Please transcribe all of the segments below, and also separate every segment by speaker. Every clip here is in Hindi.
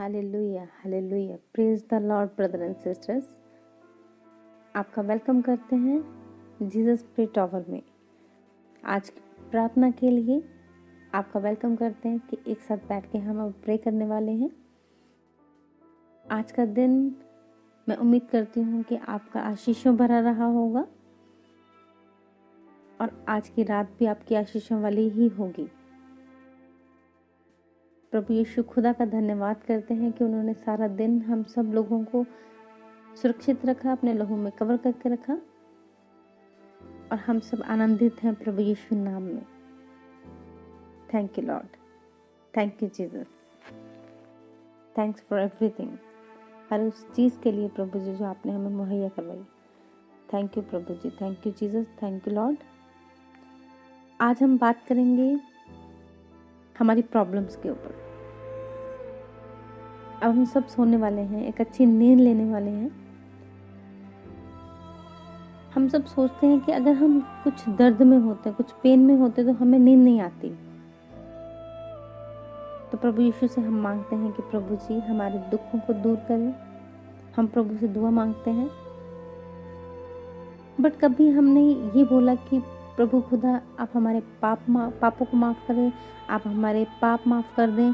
Speaker 1: Hallelujah hallelujah, praise the Lord brother and sisters. आपका वेलकम करते हैं जीसस प्रे टॉवर में। आज की प्रार्थना के लिए आपका वेलकम करते हैं कि एक साथ बैठ के हम अब प्रे करने वाले हैं। आज का दिन मैं उम्मीद करती हूँ कि आपका आशीषों भरा रहा होगा और आज की रात भी आपकी आशीषों वाली ही होगी। प्रभु यीशु खुदा का धन्यवाद करते हैं कि उन्होंने सारा दिन हम सब लोगों को सुरक्षित रखा, अपने लहू में कवर करके रखा और हम सब आनंदित हैं प्रभु यीशु नाम में। Thank you Lord, thank you Jesus, thanks for everything, हर उस चीज़ के लिए प्रभु जी जो आपने हमें मुहैया करवाई। थैंक यू प्रभु जी, thank you Jesus, thank you Lord. आज हम बात करेंगे हमारी प्रॉब्लम्स के ऊपर। अब हम सब सोने वाले हैं, एक अच्छी नींद लेने वाले हैं। हम सब सोचते हैं कि अगर हम कुछ दर्द में होते हैं, कुछ पेन में होते हैं तो हमें नींद नहीं आती। तो प्रभु यीशु से हम मांगते हैं कि प्रभु जी हमारे दुखों को दूर करें। हम प्रभु से दुआ मांगते हैं, बट कभी हमने ये बोला कि प्रभु खुदा आप हमारे पापों को माफ़ करें, आप हमारे पाप माफ़ कर दें।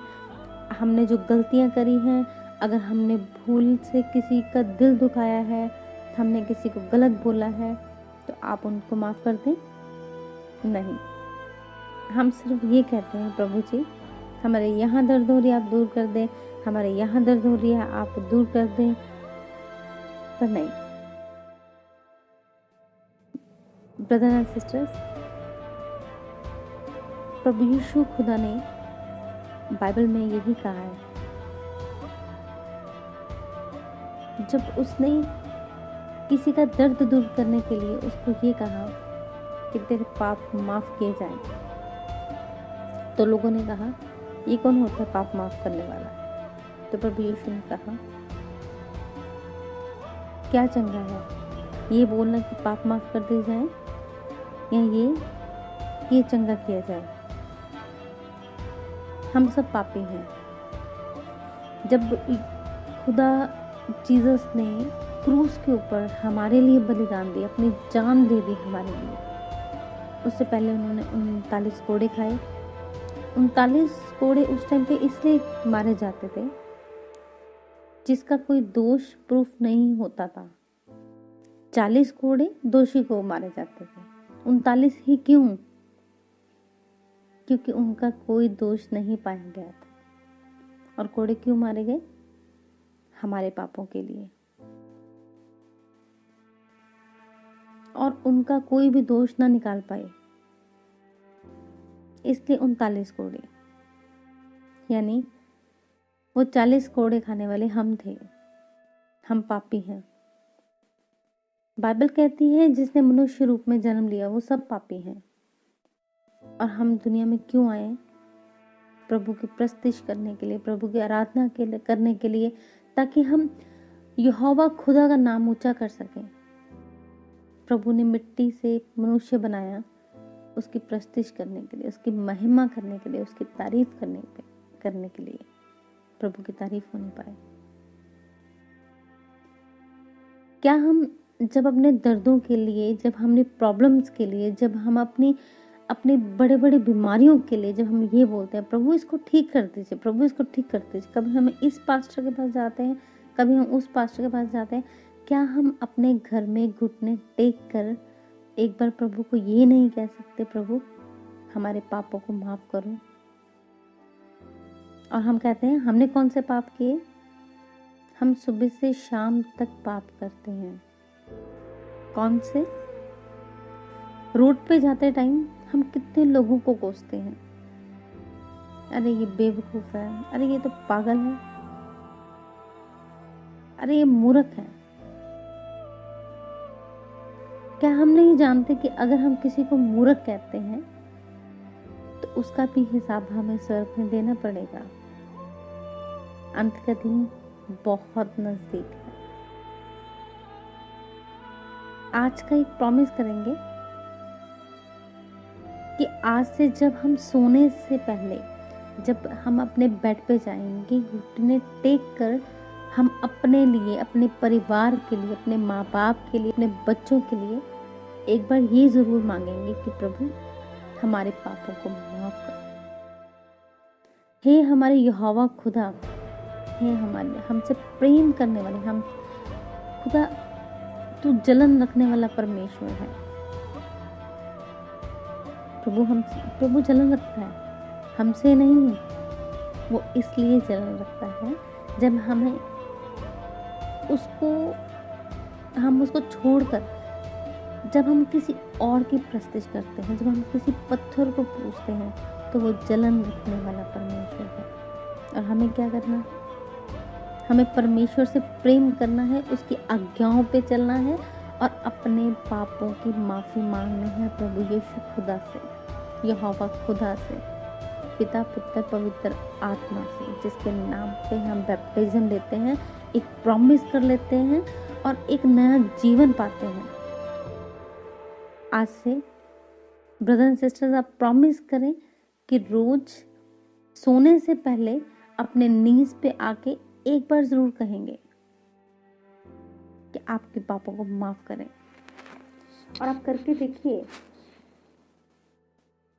Speaker 1: हमने जो गलतियां करी हैं, अगर हमने भूल से किसी का दिल दुखाया है, हमने किसी को गलत बोला है, तो आप उनको माफ़ कर दें। नहीं, हम सिर्फ ये कहते हैं प्रभु जी हमारे यहाँ दर्द हो रही है आप दूर कर दें, हमारे यहाँ दर्द हो रही है आप दूर कर दें। पर नहीं ब्रदर एंड सिस्टर्स, प्रभु यीशु खुदा ने बाइबल में यही कहा है, जब उसने किसी का दर्द दूर करने के लिए उसको ये कहा कि तेरे पाप माफ किए जाएं, तो लोगों ने कहा ये कौन होता है पाप माफ करने वाला। तो प्रभु यीशु ने कहा क्या चंगा है ये बोलना कि पाप माफ कर दिए जाएं, या ये चंगा किया जाए। हम सब पापी हैं। जब खुदा जीसस ने क्रूस के ऊपर हमारे लिए बलिदान दिया, अपनी जान दे दी हमारे लिए, उससे पहले उन्होंने 39 कोड़े खाए। 39 कोड़े उस टाइम पे इसलिए मारे जाते थे जिसका कोई दोष प्रूफ नहीं होता था। 40 कोड़े दोषी को मारे जाते थे, 39 ही क्यों? क्योंकि उनका कोई दोष नहीं पाया गया था। और कोड़े क्यों मारे गए? हमारे पापों के लिए। और उनका कोई भी दोष ना निकाल पाए, इसलिए 39 कोड़े, यानी वो 40 कोड़े खाने वाले हम थे। हम पापी हैं। बाइबल कहती है जिसने मनुष्य रूप में जन्म लिया वो सब पापी हैं। और हम दुनिया में क्यों आए? प्रभु की प्रस्तुति करने के लिए, प्रभु की आराधना करने के लिए, ताकि हम यहोवा खुदा का नाम ऊंचा कर सकें। प्रभु ने मिट्टी से मनुष्य बनाया उसकी प्रस्तुति करने के लिए, उसकी महिमा करने के लिए, उसकी तारीफ करने के लिए। प्रभु की तारीफ हो नहीं पाए। क्या हम जब अपने दर्दों के लिए, जब हमने प्रॉब्लम्स के लिए, जब हम अपनी बड़े बड़े बीमारियों के लिए जब हम ये बोलते हैं प्रभु इसको ठीक कर दीजिए, प्रभु इसको ठीक कर दीजिए, कभी हम इस पास्टर के पास जाते हैं, कभी हम उस पास्टर के पास जाते हैं, क्या हम अपने घर में घुटने टेक कर एक बार प्रभु को ये नहीं कह सकते प्रभु हमारे पापों को माफ करो? और हम कहते हैं हमने कौन से पाप किए? हम सुबह से शाम तक पाप करते हैं। कौन से? रोड पे जाते टाइम हम कितने लोगों को कोसते हैं, अरे ये बेवकूफ है, अरे ये तो पागल है, अरे ये मूर्ख है। क्या हम नहीं जानते कि अगर हम किसी को मूर्ख कहते हैं तो उसका भी हिसाब हमें स्वर्ग में देना पड़ेगा। अंत का दिन बहुत नजदीक है। आज का एक प्रॉमिस करेंगे कि आज से जब हम सोने से पहले जब हम अपने बेड पे जाएंगे, घुटने टेक कर हम अपने लिए, अपने परिवार के लिए, अपने माँ बाप के लिए, अपने बच्चों के लिए एक बार ये ज़रूर मांगेंगे कि प्रभु हमारे पापों को माफ कर। हे हमारे यहोवा खुदा, हे हमारे हमसे प्रेम करने वाले, हम खुदा तू जलन रखने वाला परमेश्वर है। प्रभु जलन रखता है, हमसे नहीं। वो इसलिए जलन रखता है जब हम उसको छोड़कर जब हम किसी और की प्रस्तिश करते हैं, जब हम किसी पत्थर को पूजते हैं, तो वो जलन रखने वाला परमेश्वर है। और हमें क्या करना है? हमें परमेश्वर से प्रेम करना है, उसकी आज्ञाओं पे चलना है और अपने पापों की माफ़ी मांगनी है प्रभु यीशु खुदा से, यहोवा खुदा से, पिता पुत्र पवित्र आत्मा से, जिसके नाम पे हम बैप्टिज्म लेते हैं, एक प्रॉमिस कर लेते हैं और एक नया जीवन पाते हैं। आज से ब्रदर एंड सिस्टर्स, आप प्रॉमिस करें कि रोज सोने से पहले अपने नीज पे आके एक बार जरूर कहेंगे कि आपके पापों को माफ करें। और आप करके देखिए,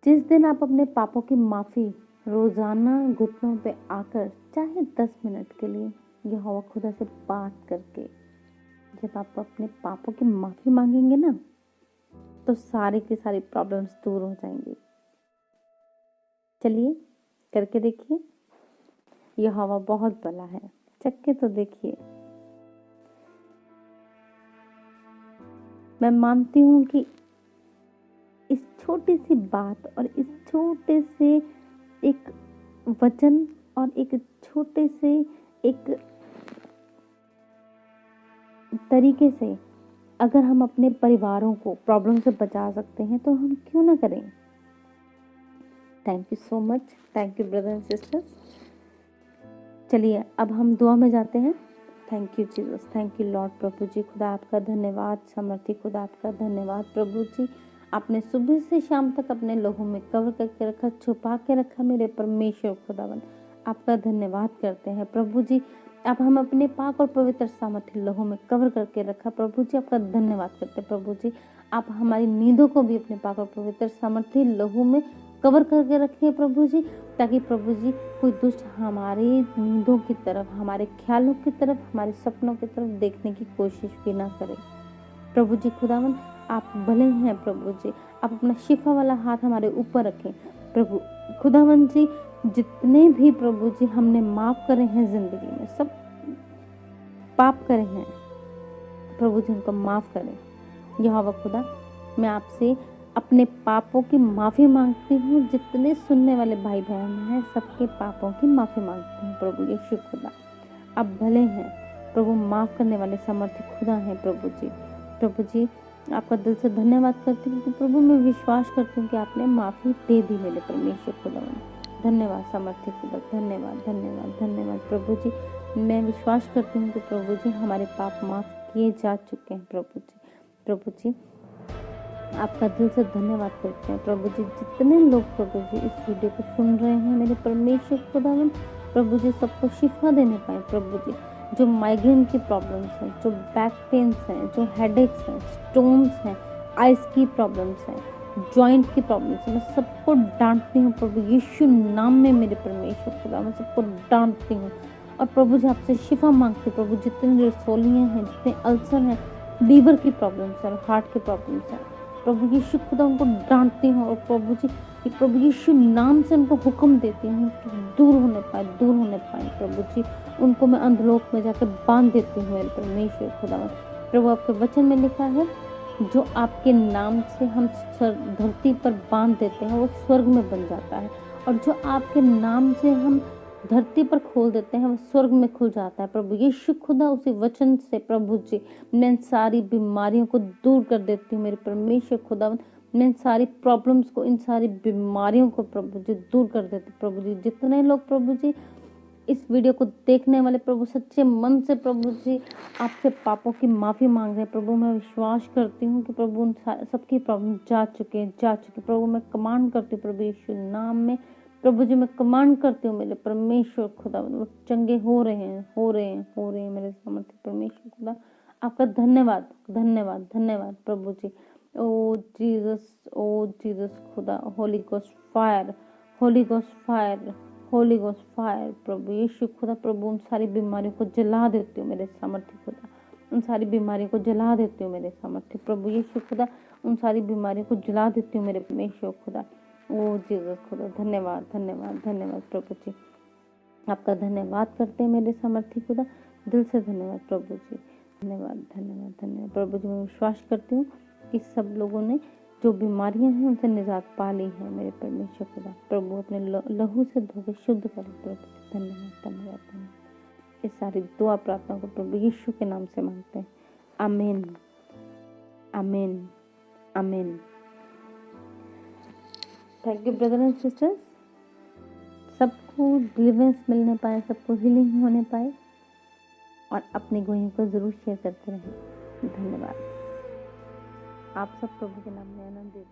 Speaker 1: जिस दिन आप अपने पापों की माफी रोजाना घुटनों पे आकर चाहे 10 मिनट के लिए यहोवा खुदा से बात करके जब आप अपने पापों की माफी मांगेंगे ना, तो सारी की सारी प्रॉब्लम्स दूर हो जाएंगी। चलिए करके देखिए, यहोवा बहुत भला है, चक्के तो देखिए। मैं मानती हूँ कि इस छोटी सी बात और इस छोटे से एक वचन और एक छोटे से एक तरीके से अगर हम अपने परिवारों को प्रॉब्लम से बचा सकते हैं तो हम क्यों ना करें। Thank you so much, thank you brother and sisters. चलिए अब हम दुआ में जाते हैं। Thank you Jesus, thank you Lord. प्रभु जी खुदा आपका धन्यवाद, समर्थी खुदा आपका धन्यवाद। प्रभु जी आपने सुबह से शाम तक अपने लोगों में कवर करके रखा, छुपा के रखा। मेरे परमेश्वर खुदावन आपका धन्यवाद करते हैं। प्रभु जी अब हम अपने पाक और पवित्र सामर्थ्य लोगों में कवर करके रखा। प्रभु जी आपका धन्यवाद करते हैं। प्रभु जी आप हमारी नींदों को भी अपने पाक और पवित्र सामर्थ्य लोगों में कवर करके रखिए प्रभु जी, ताकि प्रभु जी कोई दुष्ट हमारे नींदों की तरफ, हमारे ख्यालों की तरफ, हमारे सपनों की तरफ देखने की कोशिश भी ना करे। प्रभु जी खुदावन आप भले हैं। प्रभु जी आप अपना शिफा वाला हाथ हमारे ऊपर रखें। प्रभु खुदावन जी जितने भी प्रभु जी हमने माफ करे हैं जिंदगी में, सब पाप करे हैं प्रभु जी उनको माफ करें। यहोवा खुदा मैं आपसे अपने पापों की माफी मांगती हूँ। जितने सुनने वाले भाई बहन हैं सबके पापों की माफी मांगती हूँ प्रभु यीशु खुदा। आप भले हैं प्रभु, माफ करने वाले सामर्थ्य खुदा हैं प्रभु जी। प्रभु जी आपका दिल से धन्यवाद करती हूँ कि प्रभु मैं विश्वास करती हूँ कि आपने माफी दे दी मेरे परमेश्वर खुदा। धन्यवाद सामर्थ्य खुदा, धन्यवाद धन्यवाद धन्यवाद प्रभु जी। मैं विश्वास करती हूँ कि प्रभु जी हमारे पाप माफ किए जा चुके हैं प्रभु जी। प्रभु जी आपका दिल से धन्यवाद करते हैं प्रभु जी। जितने लोग प्रभु जी इस वीडियो को सुन रहे हैं मेरे परमेश्वर खुदावन, प्रभु जी सबको शिफा देने पाए प्रभु जी। जो माइग्रेन की प्रॉब्लम्स हैं, जो बैक पेन्स हैं, जो हेडेक्स हैं, स्टोन्स हैं, आइज की प्रॉब्लम्स हैं, जॉइंट की प्रॉब्लम्स हैं, मैं सबको डांटती हूँ प्रभु यीशु नाम में मेरे परमेश्वर खुदा। मैं सबको डांटती हूँ और प्रभु जी आपसे शिफा मांगती हूँ प्रभु। जितनी रसोलियाँ हैं, जितने अल्सर हैं, लीवर की प्रॉब्लम्स हैं, हार्ट की प्रॉब्लम्स हैं, प्रभु यीशु खुदा उनको डांटती हूँ और प्रभु जी प्रभु यीशु नाम से उनको हुक्म देती हूँ कि दूर होने पाए प्रभु जी। उनको मैं अंधलोक में जाकर बांध देती हूँ मेरे परमेश्वर खुदा। प्रभु आपके वचन में लिखा है जो आपके नाम से हम धरती पर बांध देते हैं वो स्वर्ग में बन जाता है, और जो आपके नाम से हम धरती पर खोल देते हैं वो स्वर्ग में खुल जाता है प्रभु यीशु खुदा। उसी वचन से प्रभु जी मैं इन सारी बीमारियों को दूर कर देती हूँ मेरे परमेश्वर खुदा। मैं इन सारी प्रॉब्लम्स को, इन सारी बीमारियों को प्रभु जी दूर कर देती प्रभु जी। जितने लोग प्रभु जी इस वीडियो को देखने वाले प्रभु सच्चे मन से प्रभु जी आपसे पापों की माफ़ी मांग रहे हैं प्रभु, मैं विश्वास करती हूँ कि प्रभु उन सबकी प्रॉब्लम जा चुके प्रभु। मैं कमांड करती हूँ प्रभु यीशु नाम में प्रभु जी मैं कमांड करती हूँ मेरे परमेश्वर खुदा, वो चंगे हो रहे हैं, हो रहे हैं, हो रहे हैं मेरे सामर्थ्य परमेश्वर खुदा। आपका धन्यवाद, धन्यवाद, धन्यवाद प्रभु जी। ओ जीसस खुदा, holy ghost fire, holy ghost fire, holy ghost fire प्रभु यीशु खुदा। प्रभु उन सारी बीमारियों को जला देती हूँ मेरे सामर्थ्य खुदा, उन सारी बीमारियों को जला देती हूँ मेरे सामर्थ्य प्रभु यीशु खुदा, उन सारी बीमारियों को जला देती हूँ मेरे परमेश्वर खुदा। ओ जीसस खुदा, धन्यवाद, धन्यवाद, धन्यवाद प्रभु जी। आपका धन्यवाद करते हैं मेरे सामर्थ्य खुदा, दिल से धन्यवाद प्रभु जी। धन्यवाद, धन्यवाद, धन्यवाद प्रभु जी। मैं विश्वास करती हूँ कि सब लोगों ने जो बीमारियां हैं उनसे निजात पा ली है मेरे परमेश्वर खुदा। प्रभु अपने लहू से धोकर शुद्ध करे प्रभु। धन्यवाद, धन्यवाद, धन्यवाद। इस सारी दुआ प्रार्थना को प्रभु यीशु के नाम से मांगते हैं। आमीन, आमीन, आमीन। Thank you brother and sisters. सबको डिलीवरेंस मिलने पाए, सबको हीलिंग होने पाए, और अपनी गोइंग को जरूर शेयर करते रहें। धन्यवाद। आप सब प्रभु के नाम में आनंदित।